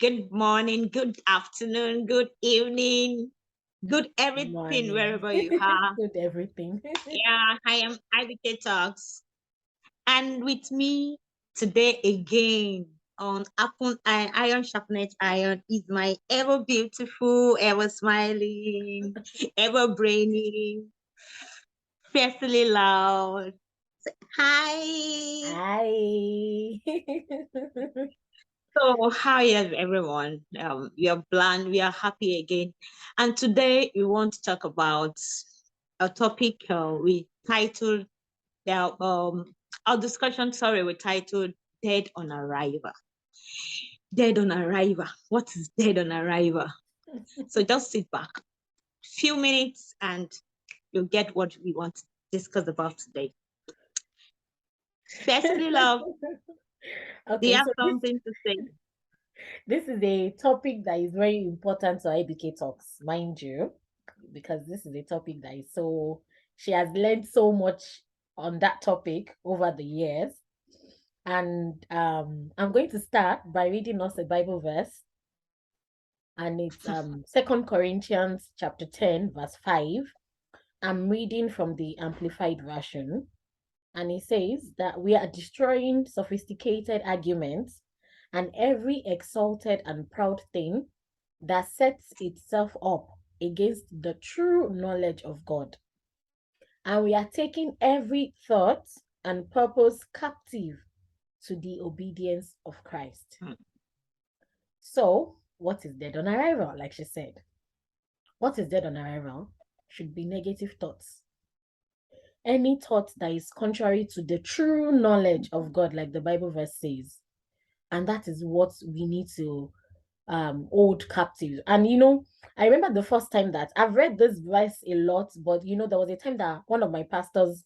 Good morning, good afternoon, good evening, good everything Morning. wherever you are. Good everything. Yeah, I am Ivy Talks. And with me today again on Apple Iron Sharpnet Iron is my ever beautiful, ever smiling, ever brainy, fiercely loud. Hi. Hi. So, how is everyone? We are bland, we are happy again. And today we want to talk about a topic we titled, uh, um, our discussion, sorry, we titled Dead on Arrival. Dead on Arrival. What is dead on arrival? So just sit back, few minutes, and you'll get what we want to discuss about today. Firstly, love, do you Okay, have so this something to say? this is a topic that is very important to IBK Talks, mind you, because this is a topic that is so she has learned so much on that topic over the years. And I'm going to start by reading us a Bible verse, and it's Second Corinthians chapter 10, verse 5. I'm reading from the Amplified Version, and it says that we are destroying sophisticated arguments and every exalted and proud thing that sets itself up against the true knowledge of God. And we are taking every thought and purpose captive to the obedience of Christ. Hmm. So, what is dead on arrival? Like she said, what is dead on arrival should be negative thoughts. Any thought that is contrary to the true knowledge of God, like the Bible verse says. And that is what we need to hold captive. And I remember the first time that I've read this verse a lot, but there was a time that one of my pastors,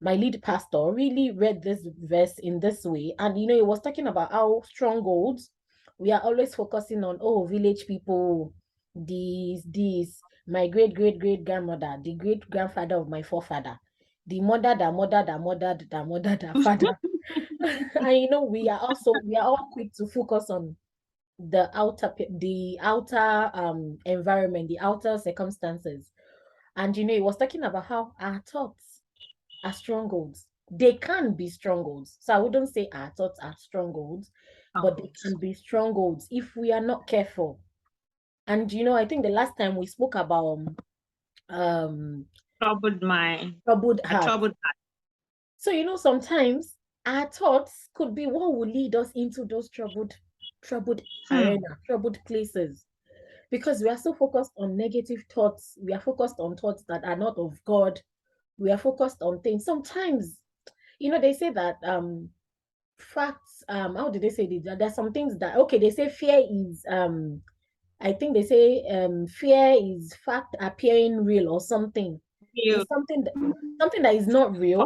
my lead pastor, really read this verse in this way. And it was talking about how strongholds, we are always focusing on, oh, village people, this, my great grandmother, the great grandfather of my forefather, the mother that mother that mother that mother that father. And we are all quick to focus on the outer environment, the outer circumstances. And it was talking about how our thoughts are strongholds. They can be strongholds. So I wouldn't say our thoughts are strongholds, but they can be strongholds if we are not careful. And I think the last time we spoke about um Troubled mind, troubled a heart. troubled So sometimes our thoughts could be what will lead us into those troubled heart. troubled places. Because we are so focused on negative thoughts, we are focused on thoughts that are not of God, we are focused on things. Sometimes, they say that facts, how did they say this? There's some things that, okay, they say fear is I think they say fear is fact appearing real or something. You It's something that is not real,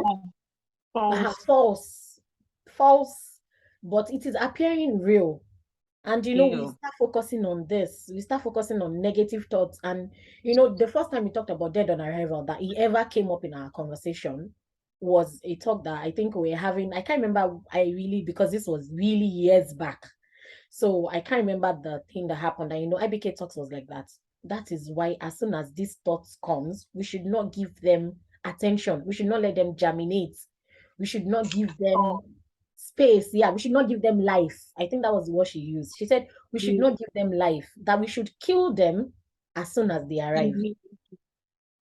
false, false, false, false, but it is appearing real. And we you. start focusing on this, we start focusing on negative thoughts. And the first time we talked about dead on arrival that he ever came up in our conversation was a talk that I think we were having. I can't remember, because this was really years back, so I can't remember the thing that happened. And IBK Talks was like that. That is why as soon as these thoughts comes, we should not give them attention. We should not let them germinate. We should not give them space. Yeah, we should not give them life. I think that was what she used. She said we should You. not give them life, that we should kill them as soon as they arrive,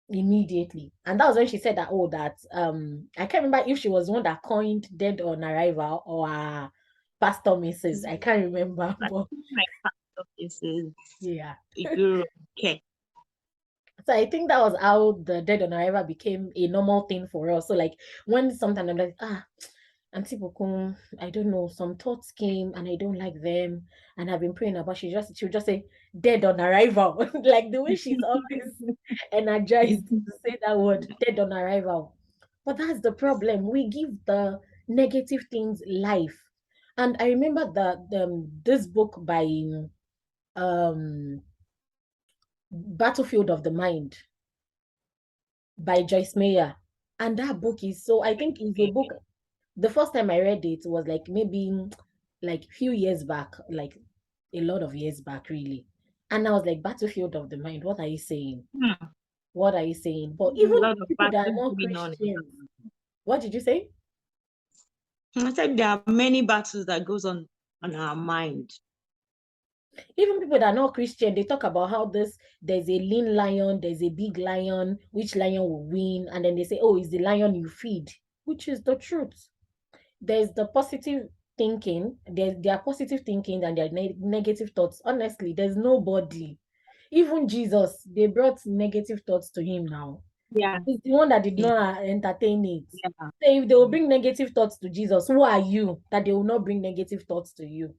immediately. And that was when she said that, oh, that I can't remember if she was the one that coined dead on arrival or Pastor Mrs. I can't remember, but My pastor is yeah. you. Okay. So I think that was how the dead on arrival became a normal thing for us. So like when sometimes I'm like, Auntie Bokum, I don't know, some thoughts came and I don't like them. And I've been praying about, she'll just say dead on arrival. Like the way she's always energized to say that word, dead on arrival. But that's the problem. We give the negative things life. And I remember that this book by um Battlefield of the Mind by Joyce Meyer. And that book is so, I think it's a book, the first time I read it was like maybe like few years back, like a lot of years back, really. And I was like, battlefield of the mind, what are you saying? Hmm. What are you saying? But There's a even lot of people that are battles not going on. Christians, what did you say? I said there are many battles that goes on our mind. Even people that are not Christian, they talk about how there's a lean lion, there's a big lion, which lion will win, and then they say, oh, it's the lion you feed, which is the truth. There's the positive thinking, there are positive thinking and there are negative thoughts. Honestly, there's nobody. Even Jesus, they brought negative thoughts to him now. Yeah, He's the one that did yeah, not entertain it. yeah. So if they will bring negative thoughts to Jesus, who are you that they will not bring negative thoughts to you?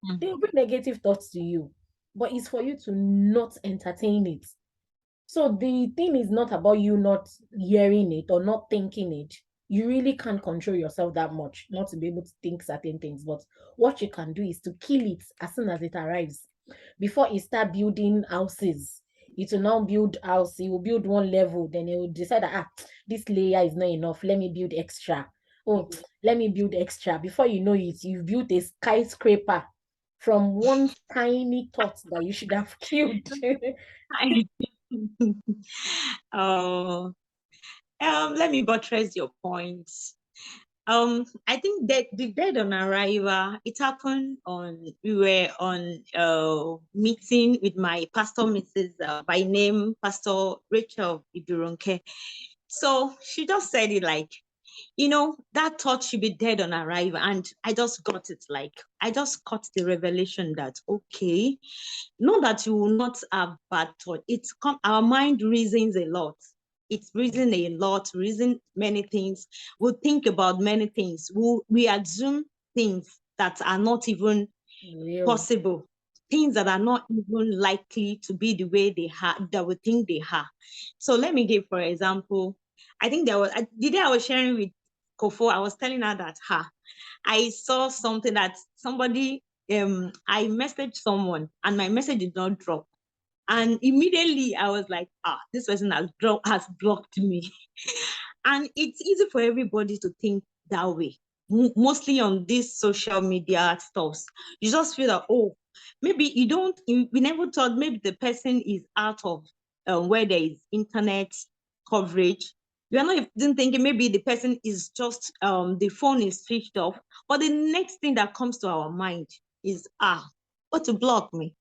Mm. They will bring negative thoughts to you, but it's for you to not entertain it. So the thing is not about you not hearing it or not thinking it. You really can't control yourself that much not to be able to think certain things. But what you can do is to kill it as soon as it arrives. Before it start building houses, it will now build house. It will build one level, then it will decide that this layer is not enough. Let me build extra. Oh, let me build extra. Before you know it, you've built a skyscraper from one tiny thought that you should have killed. Oh, let me buttress your points. I think that the dead on arrival, it happened we were on meeting with my pastor, Mrs. By name, Pastor Rachel Idurunke. So she just said it like, that thought should be dead on arrival. And I just got it, like, I just got the revelation that, okay, not that you will not have bad thought. Our mind reasons a lot. It's reason a lot, reason many things. We'll think about many things. We assume things that are not even Real. possible, things that are not even likely to be the way they are, that we think they are. So let me give, for example, I think the day I was sharing with Kofo, I was telling her that I saw something that somebody, I messaged someone and my message did not drop. And immediately I was like, this person has blocked me. And it's easy for everybody to think that way, mostly on these social media stuffs. You just feel that, oh, maybe we never thought maybe the person is out of where there is internet coverage. We are not even thinking maybe the person is just, the phone is switched off. But the next thing that comes to our mind is, what to block me?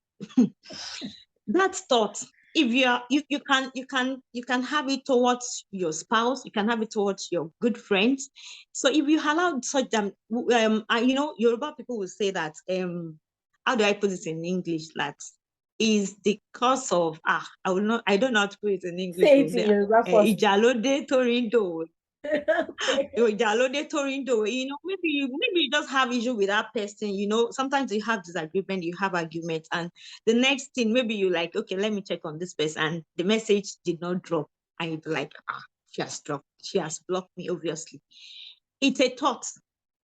That thought, if you can have it towards your spouse, you can have it towards your good friends. So if you allow such Yoruba people will say that, how do I put this in English, that is the cause of, I don't know how to put it in English, Say it in Yoruba first. Ijalode Torindo. Okay. Maybe you just have issue with that person. Sometimes you have disagreement, you have arguments, and the next thing, maybe you like, okay, let me check on this person, and the message did not drop, and you'd be like, she has blocked me, obviously. It's a thought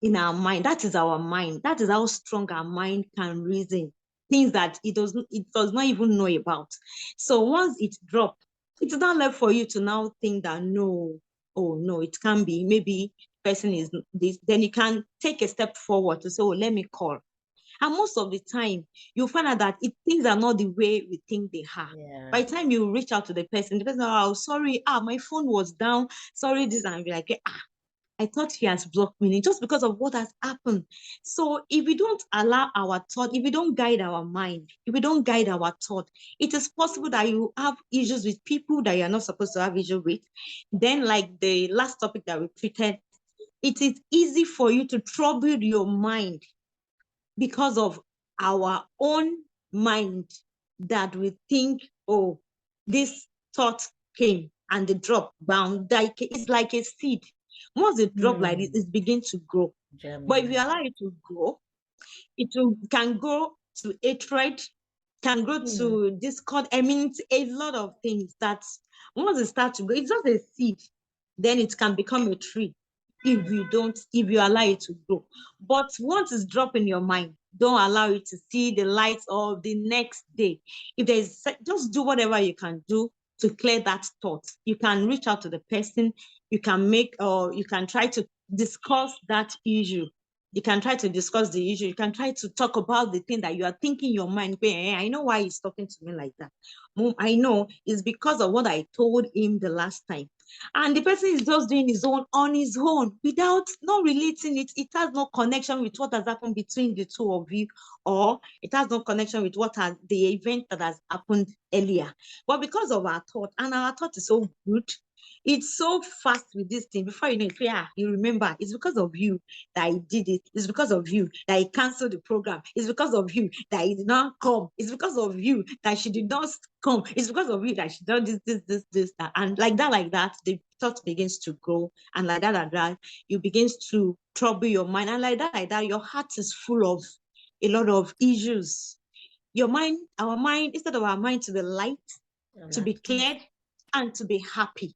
in our mind. That is our mind. That is how strong our mind can reason things that it does not even know about. So once it dropped, it's not left for you to now think that, no, oh no, it can be, maybe person is this. Then you can take a step forward to say, oh, let me call. And most of the time, you find out that things are not the way we think they are. Yeah. By the time you reach out to the person, oh, sorry, my phone was down. Sorry, this, and I'll be like, I thought he has blocked me just because of what has happened. So if we don't allow our thought, if we don't guide our mind, if we don't guide our thought, it is possible that you have issues with people that you're not supposed to have issues with. Then, like the last topic that we treated, it is easy for you to trouble your mind because of our own mind, that we think, oh, this thought came and the drop bound, like it's like a seed. Once it drop like this, it begins to grow. But if you Germinal. allow it to grow, can grow to hatred, can grow Hmm. to discord. I mean, it's a lot of things that once it starts to grow, it's just a seed. Then it can become a tree if you allow it to grow. But once it's dropped in your mind, don't allow it to see the light of the next day. If there's Just do whatever you can do to clear that thought. You can reach out to the person, you can try to discuss that issue You can try to discuss the issue. You can try to talk about the thing that you are thinking in your mind. I know why he's talking to me like that. Mom, I know it's because of what I told him the last time. And the person is just doing his own on his own without not relating it. It has no connection with what has happened between the two of you, or it has no connection with the event that has happened earlier. But because of our thought, and our thought is so good, it's so fast with this thing. Before you know it, yeah, you remember it's because of you that I did it. It's because of you that I canceled the program. It's because of you that I did not come. It's because of you that she did not come. It's because of you that she did this, that. And like that, the thought begins to grow. And like that, you begins to trouble your mind. And like that, your heart is full of a lot of issues. Your mind, our mind, instead of our mind to be light, to be cleared, and to be happy,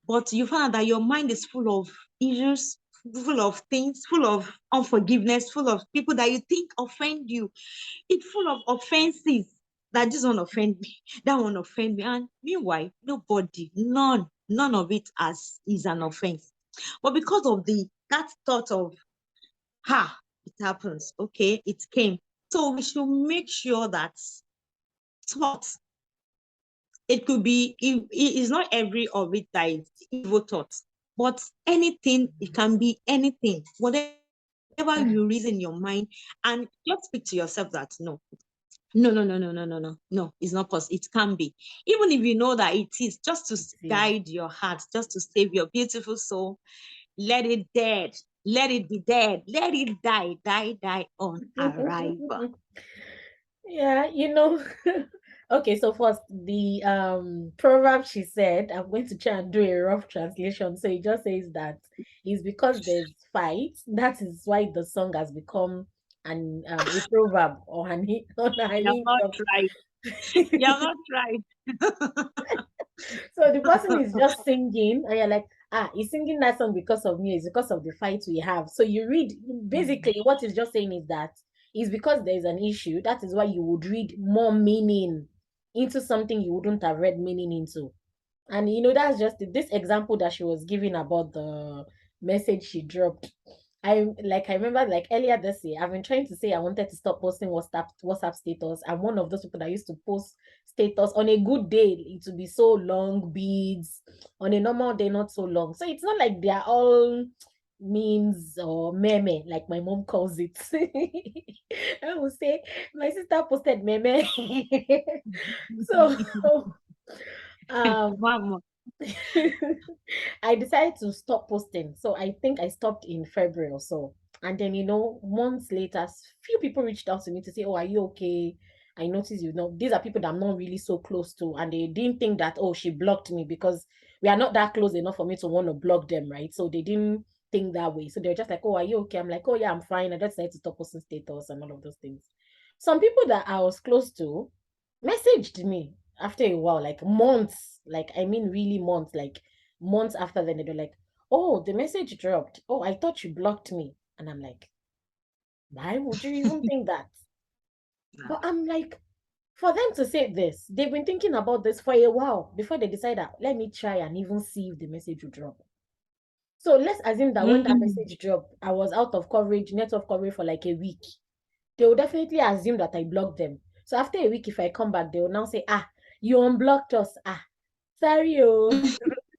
but you find that your mind is full of issues, full of things, full of unforgiveness, full of people that you think offend you. It's full of offenses, that this one offend me, that one offend me. And meanwhile, none of it is an offense. But because of that thought of, it happens, okay, it came. So we should make sure that thoughts, it could be, it is not every of it that is evil thoughts, but anything, it can be anything, whatever you reason in your mind, and just speak to yourself that no, it's not possible. It can be. Even if you know that it is, just to guide your heart, just to save your beautiful soul, let it dead. Let it be dead. Let it die on arrival. Yeah, okay, so first the proverb she said, I'm going to try and do a rough translation. So it just says that it's because there's fight, that is why the song has become a proverb or You're not right. You're not right. So the person is just singing, and you're like, he's singing that song because of me, it's because of the fight we have. So you read, basically, what he's just saying is that it's because there's an issue. That is why you would read more meaning into something you wouldn't have read meaning into. And that's just this example that she was giving about the message she dropped. I remember like earlier this year, I've been trying to say I wanted to stop posting WhatsApp status. I'm one of those people that used to post status on a good day. It would be so long, beads. On a normal day, not so long. So it's not like they are all memes or meme, like my mom calls it. I would say my sister posted meme. So um Mama. I decided to stop posting. So I think I stopped in February or so. And then, months later, few people reached out to me to say, "Oh, are you okay? I noticed, these are people that I'm not really so close to." And they didn't think that, oh, she blocked me, because we are not that close enough for me to want to block them, right? So they didn't think that way. So they're just like, "Oh, are you okay?" I'm like, "Oh, yeah, I'm fine. I just decided to stop posting status and all of those things." Some people that I was close to messaged me after a while, like months, like I mean really months, like months after. Then they're like, "Oh, the message dropped. Oh, I thought you blocked me." And I'm like, why would you even think that? But I'm like, for them to say this, they've been thinking about this for a while before they decide that, let me try and even see if the message will drop. So let's assume that when that Mm. message dropped, I was out of coverage, network coverage for like a week. They will definitely assume that I blocked them. So after a week, if I come back, they will now say, you unblocked us. Sorry, oh. Do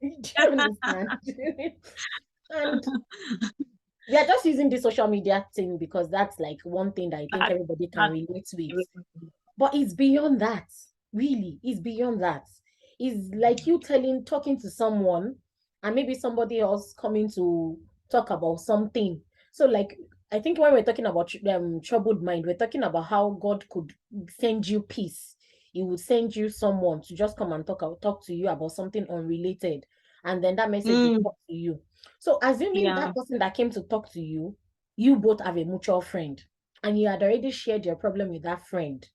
you understand? And we are just using the social media thing because that's like one thing that I think That, everybody can that, relate with. But it's beyond that. Really, it's beyond that. It's like you talking to someone, and maybe somebody else coming to talk about something. So like, I think when we're talking about troubled mind, we're talking about how God could send you peace. He would send you someone to just come and talk to you about something unrelated, and then that message will mm, talk to you. So assuming yeah. that person that came to talk to you, you both have a mutual friend, and you had already shared your problem with that friend.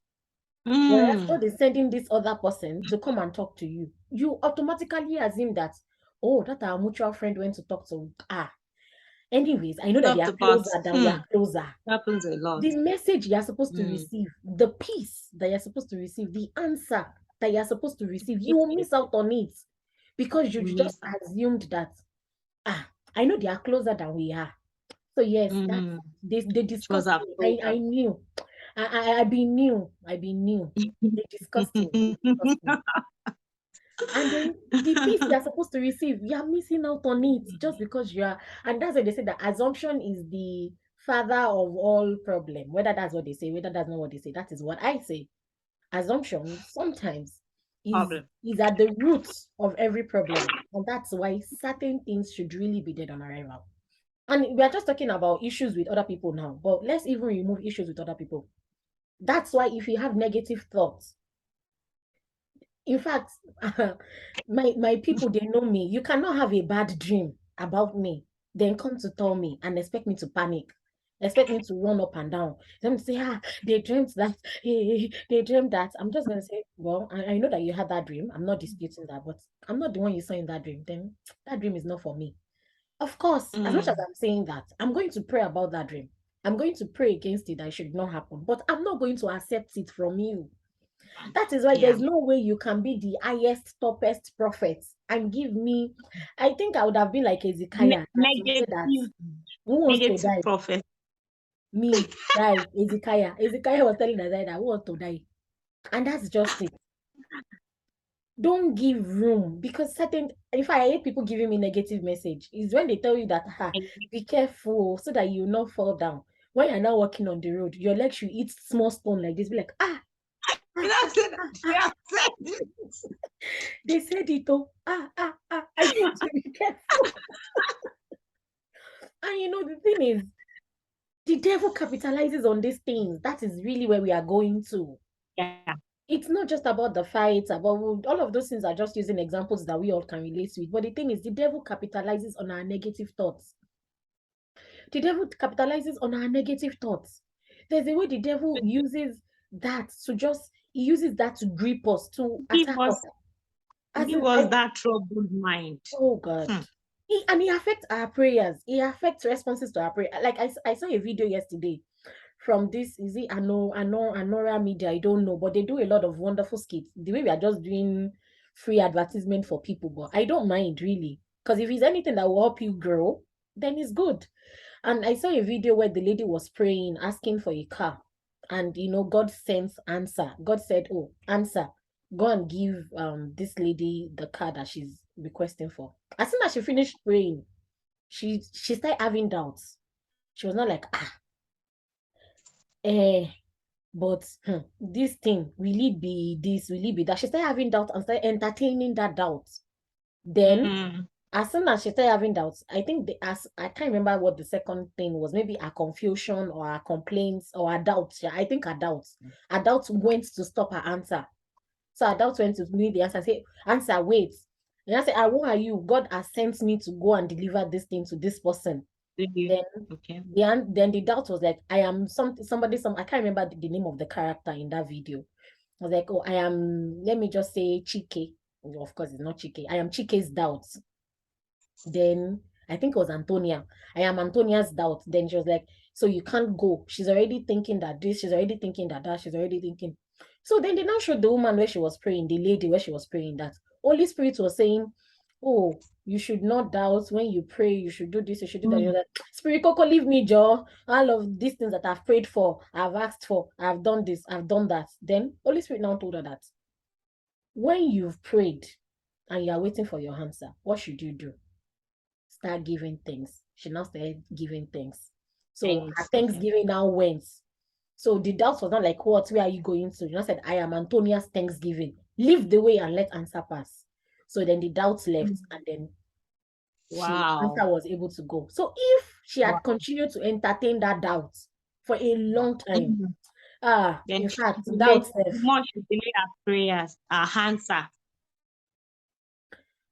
Whereas Mm. God is sending this other person to come and talk to you, you automatically assume that, oh, that our mutual friend went to talk to. Anyways, I know that they Talked are about. closer than we are closer. Happens a lot. The message you're supposed to Mm. receive, the peace that you're supposed to receive, the answer that you're supposed to receive, you will miss out on it because you You just miss out. assumed that, I know they are closer than we are. So yes, that Mm. they She was discussed afraid me. of. I knew. I been new. I been new. They discussed me. They discussed me. And then the peace you are supposed to receive, you are missing out on it just because you are. And that's why they say that assumption is the father of all problem. Whether that's what they say, whether that's not what they say, that is what I say. Assumption sometimes is Problem. is at the root of every problem, and that's why certain things should really be dead on arrival. And we are just talking about issues with other people now, but let's even remove issues with other people. That's why if you have negative thoughts, in fact, my people, they know me. You cannot have a bad dream about me, then come to tell me and expect me to panic, expect me to run up and down. Them say, they dreamt that, they dreamt that. I'm just gonna say, well, I know that you had that dream. I'm not disputing that, but I'm not the one you saw in that dream. Then that dream is not for me. Of course, as much as Mm. I'm saying that, I'm going to pray about that dream. I'm going to pray against it that it should not happen, but I'm not going to accept it from you. That is why Yeah. there's no way you can be the highest, toppest prophet and give me. I think I would have been like Ezekiah that will say that Negative, who wants to negative die? prophet. Me, die. Ezekiah. Ezekiah was telling Isaiah that who wants to die? And that's just it. Don't give room because certain, if I hate people giving me negative message, is when they tell you that, be careful so that you will not fall down. When you're now walking on the road, your leg should hit small stone like this, be like, You ah, know, I said, ah. yeah, I said it. They said it, oh, I need to be careful. And the thing is, the devil capitalizes on these things. That is really where we are going to. Yeah. It's not just about the fights, about all of those things are just using examples that we all can relate with. But the thing is, the devil capitalizes on our negative thoughts. The devil capitalizes on our negative thoughts. There's a way the devil uses that to just, he uses that to grip us, to Give attack us. us, As give in, us that troubled mind. oh God. Hmm. And it affects our prayers. It affects responses to our prayer. Like I saw a video yesterday from this, is it Anora Media? I don't know, but they do a lot of wonderful skits. The way we are just doing free advertisement for people, but I don't mind really. Because if it's anything that will help you grow, then it's good. And I saw a video where the lady was praying, asking for a car. And God sends answer. God said, oh, answer. Go and give this lady the car that she's requesting for. As soon as she finished praying, she started having doubts. She was not like, eh, but this thing, will it be this? Will it be that? She started having doubts and started entertaining that doubt. Then Mm. as soon as she started having doubts, I think as I can't remember what the second thing was, maybe a confusion or a complaints or a doubts. Yeah, I think a doubts. A doubts went to stop her answer. So her doubts went to me the answer. Say, answer, wait. And I say, who are you? God has sent me to go and deliver this thing to this person. Did you? Then Okay. then the doubt was like, I am somebody. I can't remember the name of the character in that video. I was like, oh, I am. Let me just say Chike. Of course, it's not Chike. I am Chike's doubts. Then I think it was Antonia. I am Antonia's doubt. Then she was like, so you can't go. She's already thinking that this, she's already thinking that, she's already thinking. So then they now showed the woman where she was praying, the lady where she was praying, that Holy Spirit was saying, oh, you should not doubt when you pray, you should do this, you should do that. You're Mm. like, Spirit Coco, leave me, Joe. All of these things that I've prayed for, I've asked for, I've done this, I've done that. Then Holy Spirit now told her that when you've prayed and you are waiting for your answer, what should you do? Start giving things. She now started giving things. So her Thanks. Okay. Thanksgiving now went. So the doubt was not like, what, where are you going to? You know, said, I am Antonia's Thanksgiving. Leave the way and let answer pass. So then the doubts left, Mm. and then Wow. answer was able to go. So if she Wow. had continued to entertain that doubt for a long time, Mm. Then in she fact, delayed, doubt the self. more she delayed her prayers, her answer.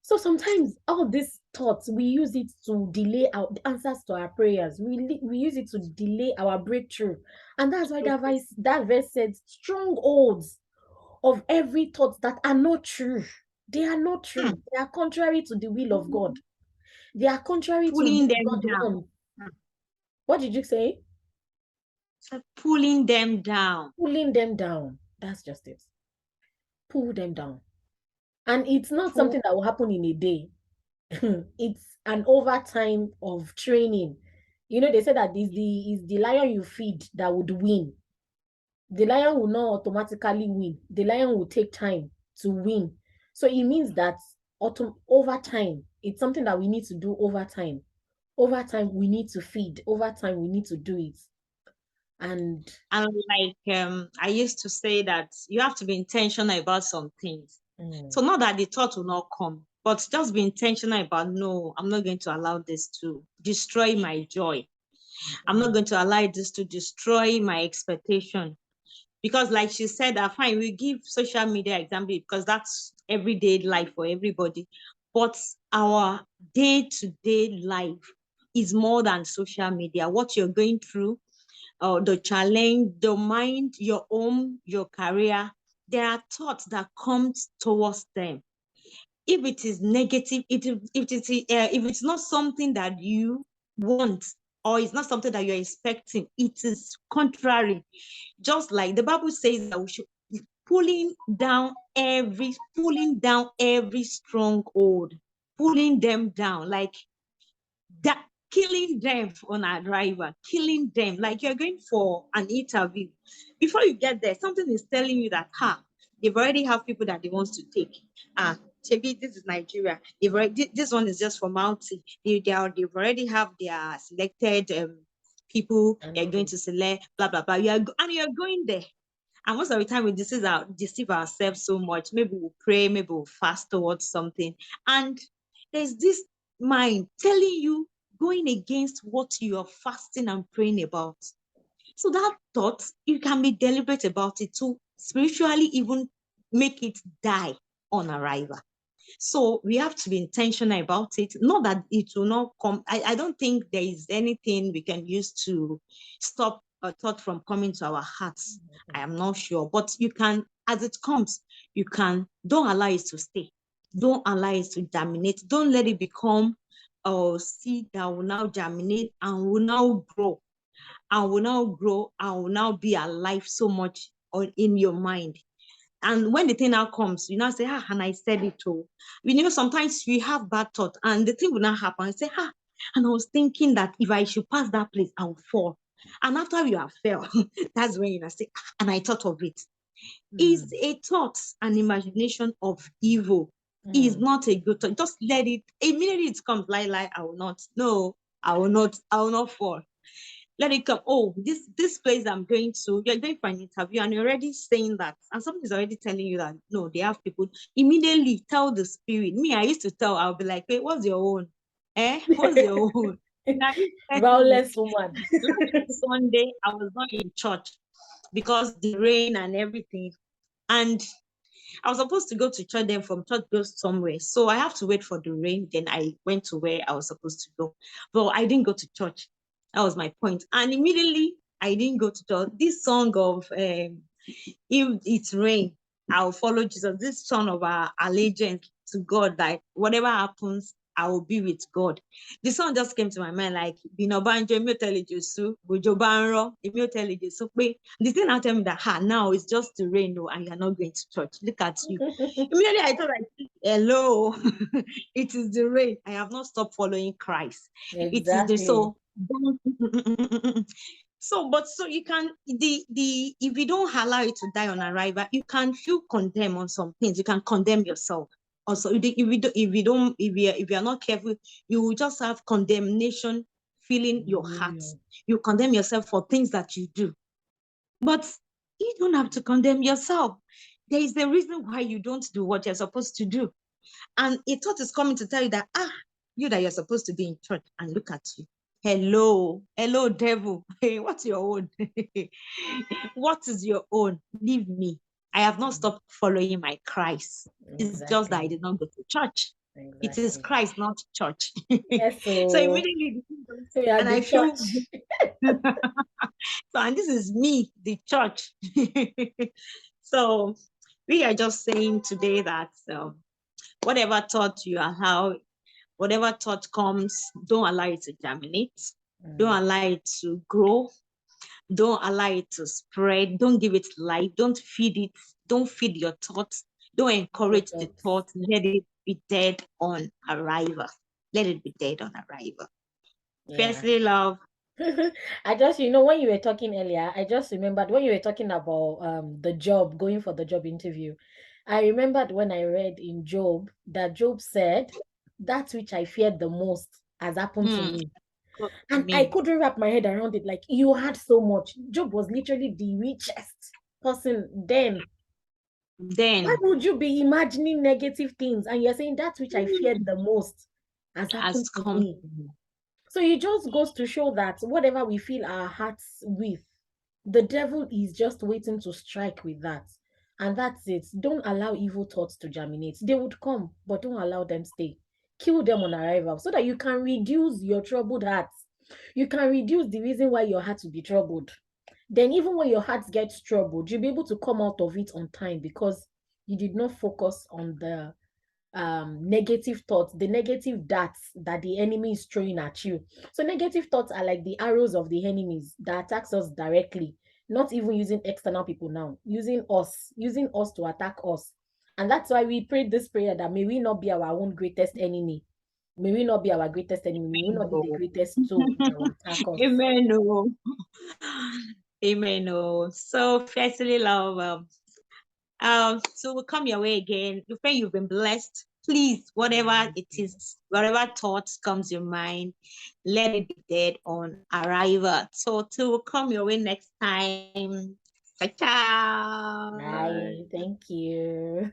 So sometimes all these thoughts, we use it to delay our answers to our prayers. We use it to delay our breakthrough. And that's why that verse said, strongholds of every thought that are not true. They are not Hmm. true. They are contrary to the will of God. They are contrary to Pulling what them God down. wants. What did you say? So pulling them down. Pulling them down. That's just it. Pull them down. And it's not Pull. something that will happen in a day. It's an overtime of training. You know, they say that is the lion you feed that would win. The lion will not automatically win. The lion will take time to win. So it means that over time, it's something that we need to do over time. Over time, we need to feed. Over time, we need to do it. And like I used to say that you have to be intentional about some things. So not that the thought will not come, but just be intentional about, no, I'm not going to allow this to destroy my joy. I'm not going to allow this to destroy my expectation. Because like she said, I find we give social media example because that's everyday life for everybody. But our day-to-day life is more than social media. What you're going through, the challenge, the mind, your home, your career, there are thoughts that come towards them. If it is negative, if it's not something that you want, or it's not something that you're expecting, it is contrary. Just like the Bible says that we should be pulling down every stronghold, pulling them down, like that, killing them on arrival, killing them. Like you're going for an interview. Before you get there, something is telling you that, they've already have people that they want to take. Maybe this is Nigeria. This one is just formality. They've already have their selected people they're going to select, blah, blah, blah. You're going there. And most of the time we deceive ourselves so much. Maybe we'll pray, maybe we'll fast towards something. And there's this mind telling you, going against what you are fasting and praying about. So that thought, you can be deliberate about it to spiritually even make it die on arrival. So we have to be intentional about it. Not that it will not come. I don't think there is anything we can use to stop a thought from coming to our hearts. I am not sure. But you can, as it comes, don't allow it to stay. Don't allow it to germinate. Don't let it become a seed that will now germinate and will now grow and will now be alive so much in your mind. And when the thing now comes, you now say, and I said it too. Sometimes we have bad thought and the thing will not happen. I say, and I was thinking that if I should pass that place, I will fall. And after you have fell, that's when you say, and I thought of it. Is a thought, an imagination of evil. Is not a good thought. Just let it, immediately it comes, lie, I will not. No, I will not fall. Let it come. Oh, this place I'm going to, you're going for an interview and you're already saying that, and somebody's already telling you that, no, they have people. Immediately tell the spirit. Me, I used to I'll be like, wait, what's your own? What's your own? Violence woman. Last Sunday, I was not in church because the rain and everything. And I was supposed to go to church, then from church goes somewhere. So I have to wait for the rain. Then I went to where I was supposed to go. But I didn't go to church. That was my point. And immediately I didn't go to church. This song of if it's rain, I'll follow Jesus. This song of our allegiance to God, that whatever happens, I will be with God. The song just came to my mind, like, the thing now tell me that now it's just the rain, and you're not going to church. Look at you. Immediately I thought, like, hello, it is the rain. I have not stopped following Christ. Exactly. It is the so you can if you don't allow it to die on arrival, you can feel condemned on some things. You can condemn yourself. Also, if you're not careful, you will just have condemnation filling your heart. You condemn yourself for things that you do. But you don't have to condemn yourself. There is a reason why you don't do what you're supposed to do. And a thought is coming to tell you that, you that you're supposed to be in church, and look at you. Hello, devil. Hey, what's your own? What is your own? Leave me. I have not stopped following my Christ. It's just that I did not go to church. Exactly. It is Christ, not church. Yes, so immediately, and I feel so, and this is me, the church. So we are just saying today that whatever thought you allow, whatever thought comes, don't allow it to germinate. Don't allow it to grow. Don't allow it to spread. Don't give it life. Don't feed it. Don't feed your thoughts. Don't encourage the thought. Let it be dead on arrival. Let it be dead on arrival. Yeah. Firstly, love, I just, when you were talking earlier, I just remembered when you were talking about the job, going for the job interview. I remembered when I read in Job that Job said, that which I feared the most has happened to Hmm. me. Good to And I me. couldn't wrap my head around it. Like, you had so much. Job was literally the richest person then. Why Then would you be imagining negative things? And you're saying that which I feared the most has has happened to come me. So it just goes to show that whatever we fill our hearts with, the devil is just waiting to strike with that. And that's it. Don't allow evil thoughts to germinate. They would come, but don't allow them stay. Kill them on arrival so that you can reduce your troubled hearts. You can reduce the reason why your heart will be troubled. Then, even when your heart gets troubled, you'll be able to come out of it on time because you did not focus on the negative thoughts, the negative darts that the enemy is throwing at you. So negative thoughts are like the arrows of the enemies that attacks us directly, not even using external people now, using us to attack us. And that's why we prayed this prayer that may we not be our own greatest enemy. May we not be our greatest enemy. May we not be the true. greatest tool that will attack us. Amen. Oh. Amen. Oh. So fiercely love. So we'll come your way again. You pray you've been blessed. Please, whatever it is, whatever thoughts comes your mind, let it be dead on arrival. So till we'll come your way next time. Ciao. Ciao. Bye. Thank you.